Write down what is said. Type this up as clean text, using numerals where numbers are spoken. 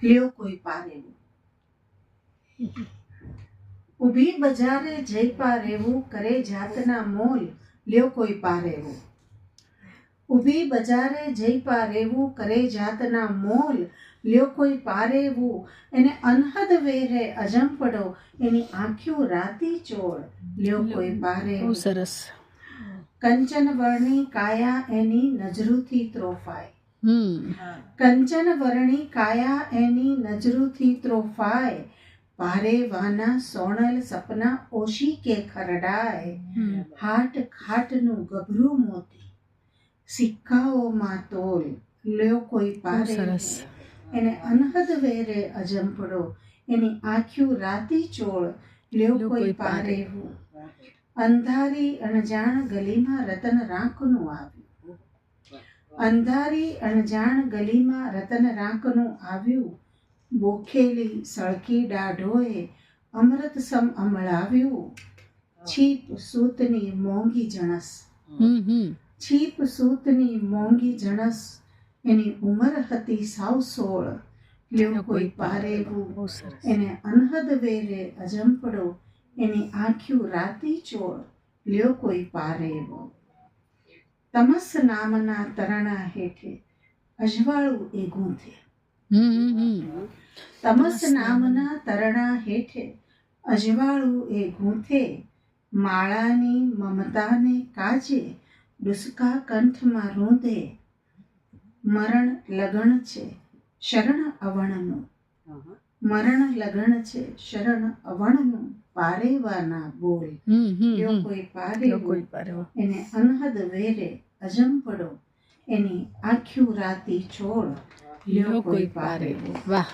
લ્યો કોઈ પારેવું. ઊભી બજારે જઈ પારેવું, કરે જાતના મોલ, લ્યો કોઈ પારેવું. ઊભી બજારે જઈ પારેવું, કરે જાતના મોલ, લ્યો કોઈ પારેવું. એને અનહદ વેરે અજંપડો, એની આંખ્યું રાતી ચોળ, લ્યો કોઈ પારેવું. સરસ. કંચન વર્ણી કાયા એની નજરૂથી ત્રોફાય. કંચન વર્ણી કાયા એની નજરૂથી ત્રોફાય, પારેવાના સોણલ સપના ઓશી કે ખરડાય. હાટ ખાટનું ગભરું મોતી, સિક્કાઓમાં તોલ, લ્યો કોઈ પારેવું. એને અનહદ વેરે અજંપડો, એની આંખ્યું રાતી ચોળ, લ્યો કોઈ પારેવું. અંધારી અણજાણ ગલીમાં રતન રાંકનું આવ્યું. અંધારી અણજાણ ગલીમાં રતન રાંકનું આવ્યું, બોખેલી સળકી દાઢોએ અમૃત સમ અમળાવ્યું. છીપ સૂતની મોંઘી જણસ, છીપ સૂતની મોંઘી જણસ, એની ઉંમર હતી સાવ 16, લ્યો કોઈ પારેવું. એને અનહદ વેરે અજંપડો, એની આંખ્યું રાતી ચોળ, લ્યો કોઈ પારેવું. તમસ નામના તરણા હેઠે અજવાળું એ ગૂંથે. તમસ નામના તરણા હેઠે અજવાળું એ ગૂંથે, માળાની મમતાને કાજે ડુસકા કંઠમાં રૂંધે. મરણ લગણ છે શરણ અવણનું, મરણ લગણ છે શરણ અવણનું, પારેવાના બોલ, લ્યો કોઈ પારેવું. એને અનહદ વેરે અજંપડો, એની આંખ્યું રાતી ચોળ, લ્યો કોઈ પારેવું. વાહ.